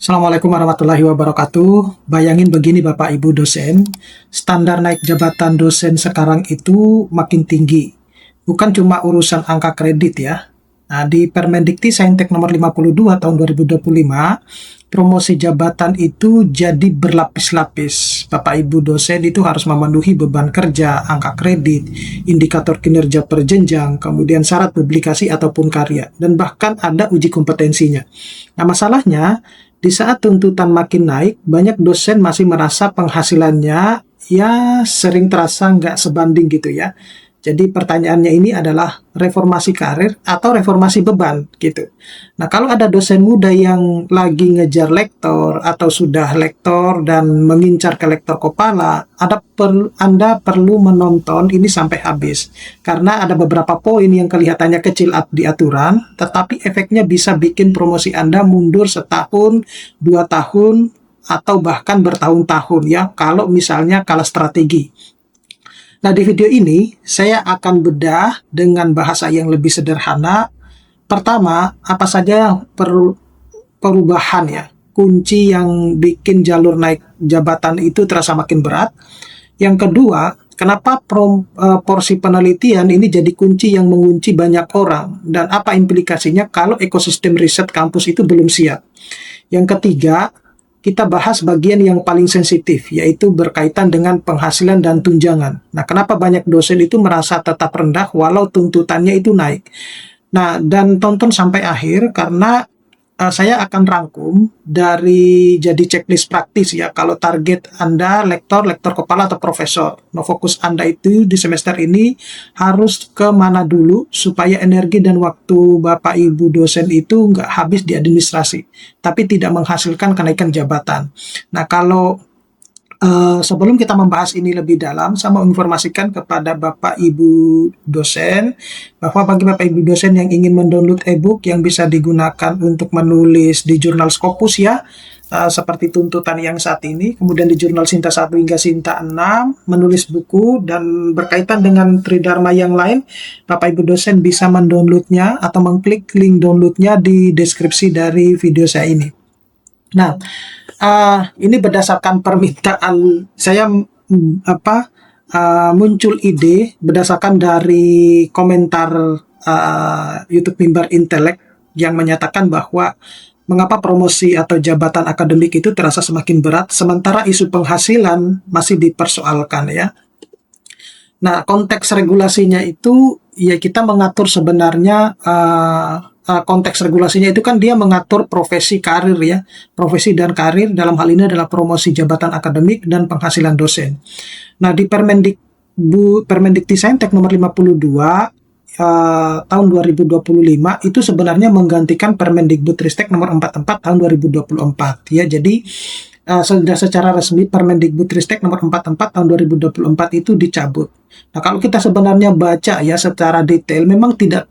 Assalamualaikum warahmatullahi wabarakatuh. Bayangin begini Bapak Ibu dosen, standar naik jabatan dosen sekarang itu makin tinggi. Bukan cuma urusan angka kredit ya. Nah, di Permendikti-Saintek nomor 52 tahun 2025, promosi jabatan itu jadi berlapis-lapis. Bapak Ibu dosen itu harus memenuhi beban kerja, angka kredit, indikator kinerja per jenjang, kemudian syarat publikasi ataupun karya, dan bahkan ada uji kompetensinya. Nah, masalahnya di saat tuntutan makin naik, banyak dosen masih merasa penghasilannya ya sering terasa nggak sebanding gitu ya. Jadi pertanyaannya ini adalah reformasi karir atau reformasi beban gitu. Nah, kalau ada dosen muda yang lagi ngejar lektor atau sudah lektor dan mengincar ke lektor kepala, Anda perlu menonton ini sampai habis. Karena ada beberapa poin yang kelihatannya kecil di aturan, tetapi efeknya bisa bikin promosi Anda mundur setahun, 2 tahun, atau bahkan bertahun-tahun ya, kalau misalnya kalah strategi. Nah, di video ini saya akan bedah dengan bahasa yang lebih sederhana. Pertama, apa saja perubahan ya, kunci yang bikin jalur naik jabatan itu terasa makin berat. Yang kedua, kenapa porsi penelitian ini jadi kunci yang mengunci banyak orang, dan apa implikasinya kalau ekosistem riset kampus itu belum siap. Yang ketiga, kita bahas bagian yang paling sensitif, yaitu berkaitan dengan penghasilan dan tunjangan. Nah, kenapa banyak dosen itu merasa tetap rendah walau tuntutannya itu naik? Nah, dan tonton sampai akhir karena saya akan rangkum dari jadi checklist praktis ya. Kalau target Anda lektor kepala atau profesor. Nah, fokus Anda itu di semester ini harus ke mana dulu supaya energi dan waktu Bapak Ibu dosen itu nggak habis di administrasi, tapi tidak menghasilkan kenaikan jabatan. Nah, kalau sebelum kita membahas ini lebih dalam, saya mau informasikan kepada Bapak Ibu dosen bahwa bagi Bapak Ibu dosen yang ingin mendownload e-book yang bisa digunakan untuk menulis di jurnal Scopus ya, seperti tuntutan yang saat ini, kemudian di jurnal Sinta 1 hingga Sinta 6, menulis buku, dan berkaitan dengan Tridharma yang lain, Bapak Ibu dosen bisa mendownloadnya atau mengklik link downloadnya di deskripsi dari video saya ini. Nah, ini berdasarkan permintaan saya, muncul ide berdasarkan dari komentar YouTube Mimbar Intelek yang menyatakan bahwa mengapa promosi atau jabatan akademik itu terasa semakin berat sementara isu penghasilan masih dipersoalkan ya. Nah, konteks regulasinya itu ya kita mengatur sebenarnya konteks regulasinya itu kan dia mengatur profesi karir ya, profesi dan karir dalam hal ini adalah promosi jabatan akademik dan penghasilan dosen. Nah, di Permendikti-Saintek nomor 52 tahun 2025 itu sebenarnya menggantikan Permendikbudristek nomor 44 tahun 2024 ya. Jadi sudah secara resmi Permendikbudristek nomor 44 tahun 2024 itu dicabut. Nah, kalau kita sebenarnya baca ya secara detail memang tidak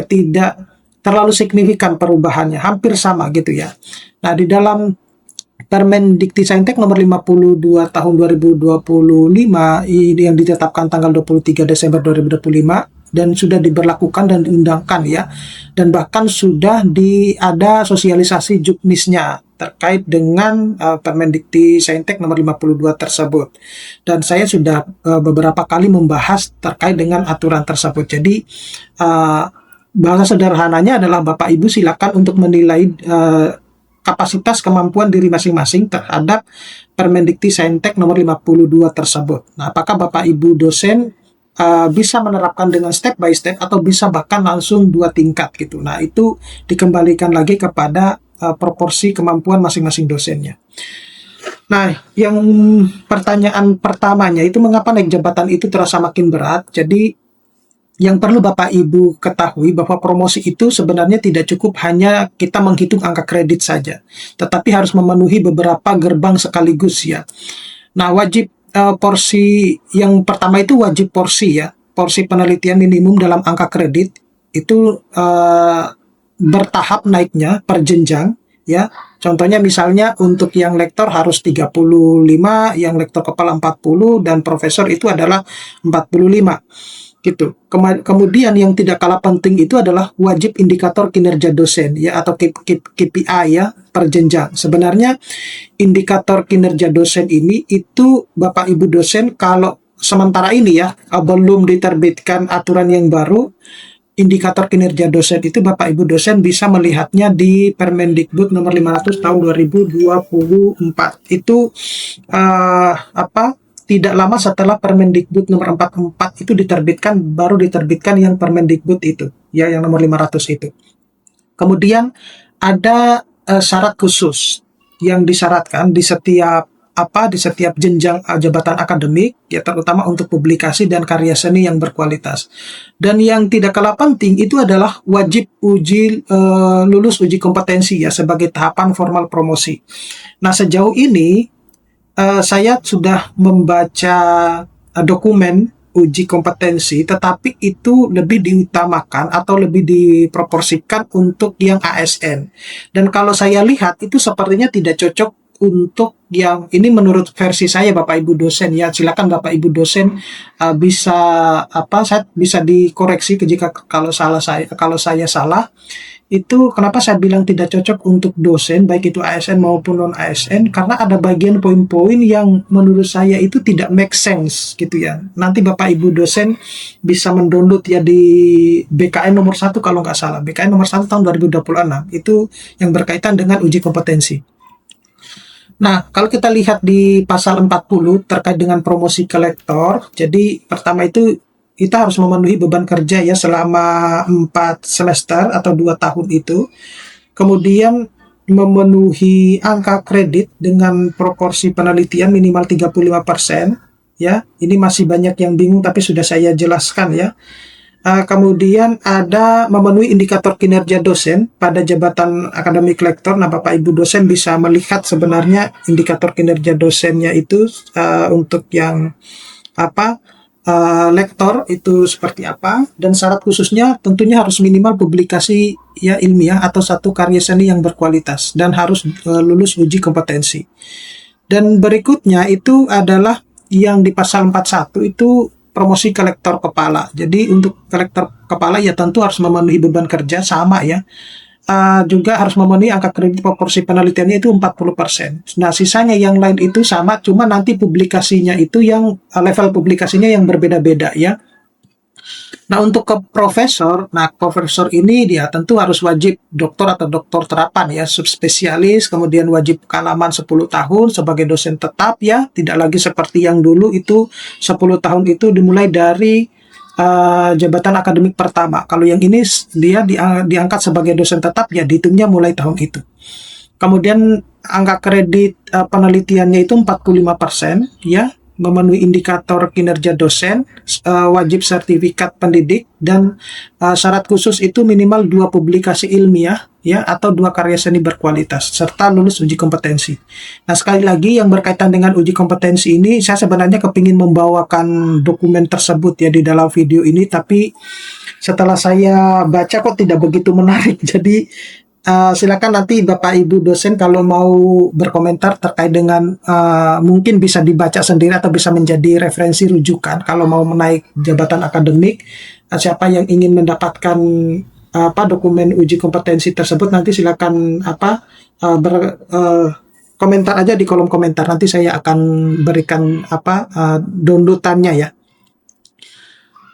tidak terlalu signifikan perubahannya, hampir sama gitu ya. Nah, di dalam Permendikti-Saintek nomor 52 tahun 2025 ini yang ditetapkan tanggal 23 Desember 2025 dan sudah diberlakukan dan diundangkan ya, dan bahkan sudah ada sosialisasi juknisnya terkait dengan Permendikti-Saintek nomor 52 tersebut, dan saya sudah beberapa kali membahas terkait dengan aturan tersebut. Jadi bahasa sederhananya adalah Bapak Ibu silakan untuk menilai kapasitas kemampuan diri masing-masing terhadap Permendikti-Saintek nomor 52 tersebut. Nah, apakah Bapak Ibu dosen bisa menerapkan dengan step by step atau bisa bahkan langsung 2 tingkat gitu. Nah, itu dikembalikan lagi kepada proporsi kemampuan masing-masing dosennya. Nah, yang pertanyaan pertamanya itu mengapa naik jabatan itu terasa makin berat. Jadi yang perlu Bapak Ibu ketahui bahwa promosi itu sebenarnya tidak cukup hanya kita menghitung angka kredit saja, tetapi harus memenuhi beberapa gerbang sekaligus ya. Nah, wajib porsi yang pertama itu wajib porsi ya, porsi penelitian minimum dalam angka kredit itu bertahap naiknya per jenjang ya. Contohnya misalnya untuk yang lektor harus 35, yang lektor kepala 40, dan profesor itu adalah 45. gitu. Kemudian yang tidak kalah penting itu adalah wajib indikator kinerja dosen ya, atau KPI ya, per jenjang. Sebenarnya indikator kinerja dosen ini itu Bapak Ibu dosen kalau sementara ini ya, belum diterbitkan aturan yang baru, indikator kinerja dosen itu Bapak Ibu dosen bisa melihatnya di Permendikbud nomor 500 tahun 2024. Itu tidak lama setelah Permendikbud nomor 44 itu diterbitkan, baru diterbitkan yang Permendikbud itu, ya, yang nomor 500 itu. Kemudian ada syarat khusus yang disyaratkan di setiap jenjang jabatan akademik, ya, terutama untuk publikasi dan karya seni yang berkualitas. Dan yang tidak kalah penting itu adalah wajib lulus uji kompetensi ya, sebagai tahapan formal promosi. Nah, sejauh ini saya sudah membaca dokumen uji kompetensi, tetapi itu lebih diutamakan atau lebih diproporsikan untuk yang ASN. Dan kalau saya lihat itu sepertinya tidak cocok untuk yang ini, menurut versi saya Bapak Ibu dosen ya. Silakan Bapak Ibu dosen bisa saya bisa dikoreksi jika kalau saya salah. Itu kenapa saya bilang tidak cocok untuk dosen, baik itu ASN maupun non-ASN, karena ada bagian poin-poin yang menurut saya itu tidak make sense gitu ya. Nanti Bapak Ibu dosen bisa mendownload ya di BKN nomor 1 kalau nggak salah. BKN nomor 1 tahun 2026, itu yang berkaitan dengan uji kompetensi. Nah, kalau kita lihat di pasal 40 terkait dengan promosi ke lektor, jadi pertama itu kita harus memenuhi beban kerja ya selama 4 semester atau 2 tahun itu. Kemudian memenuhi angka kredit dengan proporsi penelitian minimal 35%. Ya, ini masih banyak yang bingung tapi sudah saya jelaskan ya. Kemudian ada memenuhi indikator kinerja dosen pada jabatan akademik lektor. Nah, Bapak Ibu dosen bisa melihat sebenarnya indikator kinerja dosennya itu untuk yang lektor itu seperti apa, dan syarat khususnya tentunya harus minimal publikasi ya ilmiah atau satu karya seni yang berkualitas dan harus lulus uji kompetensi. Dan berikutnya itu adalah yang di pasal 41 itu promosi ke lektor kepala. Jadi untuk ke lektor kepala ya tentu harus memenuhi beban kerja sama ya. Juga harus memenuhi angka kredit proporsi penelitiannya itu 40%. Nah, sisanya yang lain itu sama, cuma nanti publikasinya itu yang level publikasinya yang berbeda-beda ya. Nah, untuk ke profesor, profesor ini dia tentu harus wajib doktor atau doktor terapan ya, subspesialis, kemudian wajib pengalaman 10 tahun sebagai dosen tetap ya, tidak lagi seperti yang dulu itu 10 tahun itu dimulai dari jabatan akademik pertama. Kalau yang ini dia diangkat sebagai dosen tetap ya, dihitungnya mulai tahun itu. Kemudian angka kredit penelitiannya itu 45% ya, memenuhi indikator kinerja dosen, wajib sertifikat pendidik, dan syarat khusus itu minimal 2 publikasi ilmiah ya atau 2 karya seni berkualitas serta lulus uji kompetensi. Nah, sekali lagi yang berkaitan dengan uji kompetensi ini, saya sebenarnya kepingin membawakan dokumen tersebut ya di dalam video ini, tapi setelah saya baca kok tidak begitu menarik. Jadi silakan nanti Bapak Ibu dosen kalau mau berkomentar terkait dengan mungkin bisa dibaca sendiri atau bisa menjadi referensi rujukan kalau mau menaik jabatan akademik. Siapa yang ingin mendapatkan dokumen uji kompetensi tersebut, nanti silakan komentar aja di kolom komentar. Nanti saya akan berikan downloadannya ya.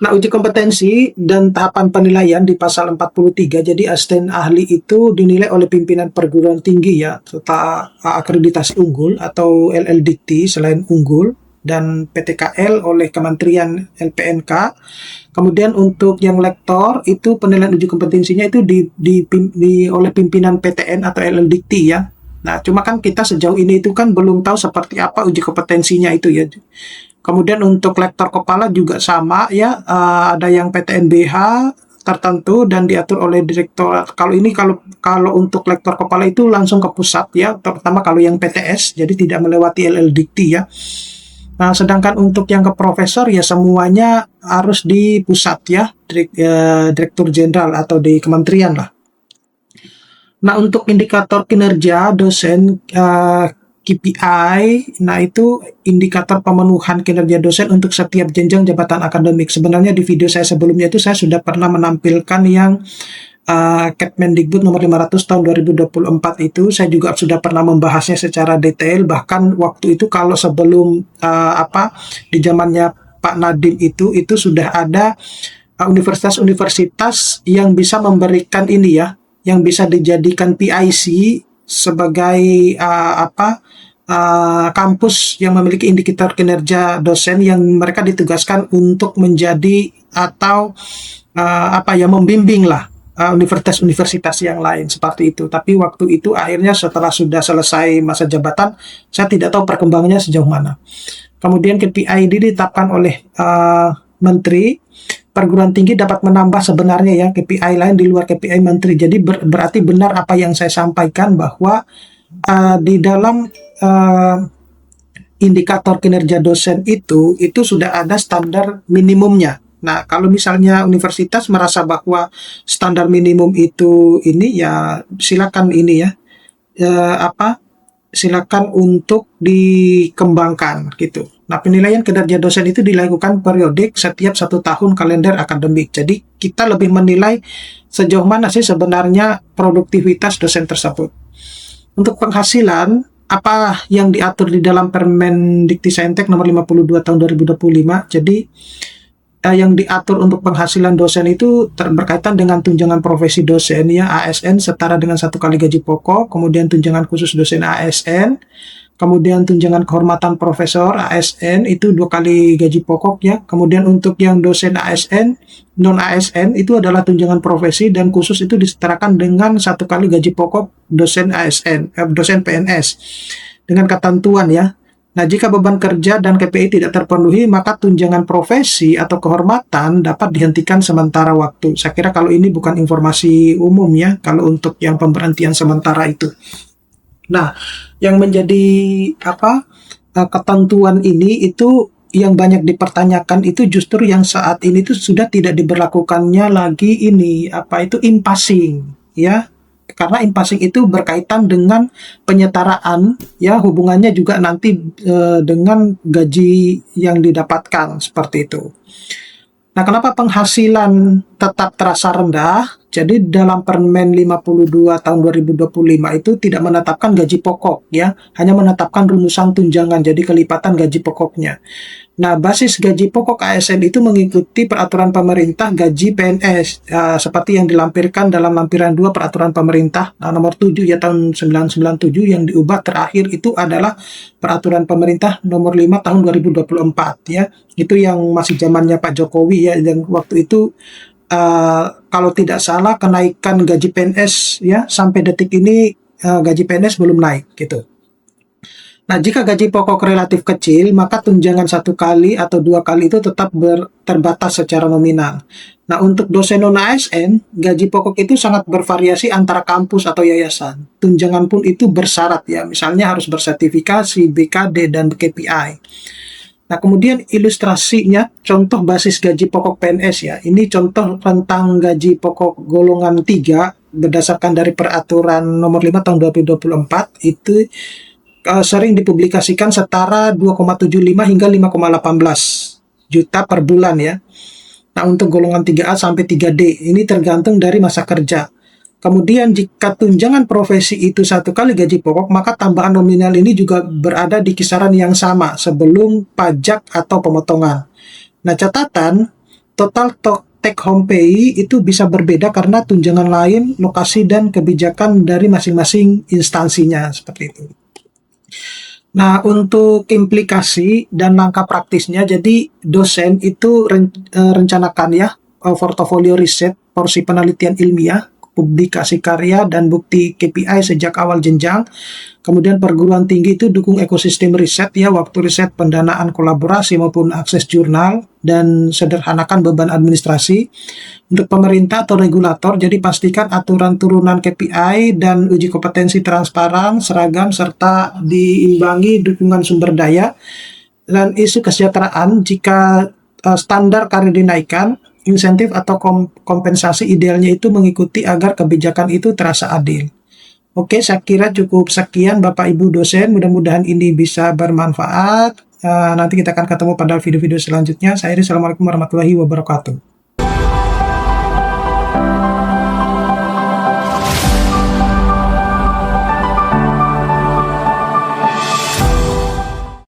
Nah, uji kompetensi dan tahapan penilaian di pasal 43, jadi asisten ahli itu dinilai oleh pimpinan perguruan tinggi ya, serta akreditasi unggul atau LLDT selain unggul, dan PTKL oleh Kementerian LPNK. Kemudian untuk yang lektor itu penilaian uji kompetensinya itu oleh pimpinan PTN atau LLDT ya. Nah, cuma kan kita sejauh ini itu kan belum tahu seperti apa uji kompetensinya itu ya. Kemudian untuk lektor kepala juga sama ya, ada yang PTNBH tertentu dan diatur oleh direktorat. Kalau untuk lektor kepala itu langsung ke pusat ya, terutama kalau yang PTS, jadi tidak melewati LLDT ya. Nah, sedangkan untuk yang ke profesor ya semuanya harus di pusat ya, direktur jenderal atau di kementerian lah. Nah, untuk indikator kinerja dosen KPI, nah itu indikator pemenuhan kinerja dosen untuk setiap jenjang jabatan akademik. Sebenarnya di video saya sebelumnya itu saya sudah pernah menampilkan yang Kepmendikbud nomor 500 tahun 2024 itu. Saya juga sudah pernah membahasnya secara detail, bahkan waktu itu kalau sebelum di zamannya Pak Nadiem itu sudah ada universitas-universitas yang bisa memberikan ini ya, yang bisa dijadikan PIC sebagai kampus yang memiliki indikator kinerja dosen yang mereka ditugaskan untuk menjadi atau membimbing lah universitas-universitas yang lain seperti itu. Tapi waktu itu akhirnya setelah sudah selesai masa jabatan, saya tidak tahu perkembangannya sejauh mana. Kemudian KPI ditetapkan oleh menteri. Perguruan tinggi dapat menambah sebenarnya ya KPI lain di luar KPI menteri. Jadi berarti benar apa yang saya sampaikan bahwa di dalam indikator kinerja dosen itu sudah ada standar minimumnya. Nah, kalau misalnya universitas merasa bahwa standar minimum itu ini ya silakan ini ya silakan untuk dikembangkan gitu. Nah, penilaian kinerja dosen itu dilakukan periodik setiap 1 tahun kalender akademik. Jadi kita lebih menilai sejauh mana sih sebenarnya produktivitas dosen tersebut. Untuk penghasilan, apa yang diatur di dalam Permendikti-Saintek nomor 52 tahun 2025. Jadi yang diatur untuk penghasilan dosen itu berkaitan dengan tunjangan profesi dosen ya ASN setara dengan 1 kali gaji pokok, kemudian tunjangan khusus dosen ASN, kemudian tunjangan kehormatan profesor ASN itu 2 kali gaji pokok ya. Kemudian untuk yang dosen ASN, non ASN itu adalah tunjangan profesi dan khusus itu disetarakan dengan 1 kali gaji pokok dosen ASN, dosen PNS dengan ketentuan ya. Nah, jika beban kerja dan KPI tidak terpenuhi, maka tunjangan profesi atau kehormatan dapat dihentikan sementara waktu. Saya kira kalau ini bukan informasi umum ya, kalau untuk yang pemberhentian sementara itu. Nah, yang menjadi ketentuan ini itu yang banyak dipertanyakan itu justru yang saat ini itu sudah tidak diberlakukannya lagi ini impassing ya. Karena impassing itu berkaitan dengan penyetaraan ya, hubungannya juga nanti dengan gaji yang didapatkan seperti itu. Nah, kenapa penghasilan tetap terasa rendah? Jadi dalam Permen 52 tahun 2025 itu tidak menetapkan gaji pokok ya, hanya menetapkan rumusan tunjangan, jadi kelipatan gaji pokoknya. Nah, basis gaji pokok ASN itu mengikuti peraturan pemerintah gaji PNS seperti yang dilampirkan dalam lampiran 2 peraturan pemerintah nomor 7 ya tahun 1997 yang diubah terakhir itu adalah peraturan pemerintah nomor 5 tahun 2024 ya. Itu yang masih zamannya Pak Jokowi ya, dan waktu itu kalau tidak salah kenaikan gaji PNS ya sampai detik ini gaji PNS belum naik gitu. Nah, jika gaji pokok relatif kecil, maka tunjangan 1 kali atau 2 kali itu tetap terbatas secara nominal. Nah, untuk dosen non-ASN, gaji pokok itu sangat bervariasi antara kampus atau yayasan. Tunjangan pun itu bersyarat ya, misalnya harus bersertifikasi, BKD, dan KPI. Nah, kemudian ilustrasinya, contoh basis gaji pokok PNS ya. Ini contoh tentang gaji pokok golongan 3 berdasarkan dari peraturan nomor 5 tahun 2024 itu sering dipublikasikan setara 2,75 hingga 5,18 juta per bulan ya. Nah, untuk golongan 3A sampai 3D ini tergantung dari masa kerja. Kemudian jika tunjangan profesi itu 1 kali gaji pokok, maka tambahan nominal ini juga berada di kisaran yang sama sebelum pajak atau pemotongan. Nah, catatan total take home pay itu bisa berbeda karena tunjangan lain, lokasi, dan kebijakan dari masing-masing instansinya seperti itu. Nah, untuk implikasi dan langkah praktisnya, jadi dosen itu rencanakan ya portofolio riset, porsi penelitian ilmiah, publikasi karya, dan bukti KPI sejak awal jenjang. Kemudian perguruan tinggi itu dukung ekosistem riset ya, waktu riset, pendanaan kolaborasi maupun akses jurnal, dan sederhanakan beban administrasi. Untuk pemerintah atau regulator, jadi pastikan aturan turunan KPI dan uji kompetensi transparan, seragam, serta diimbangi dukungan sumber daya. Dan isu kesejahteraan, jika standar karir dinaikkan, insentif atau kompensasi idealnya itu mengikuti agar kebijakan itu terasa adil. Oke, saya kira cukup sekian Bapak Ibu dosen, mudah-mudahan ini bisa bermanfaat. Nanti kita akan ketemu pada video-video selanjutnya. Saya Assalamualaikum warahmatullahi wabarakatuh.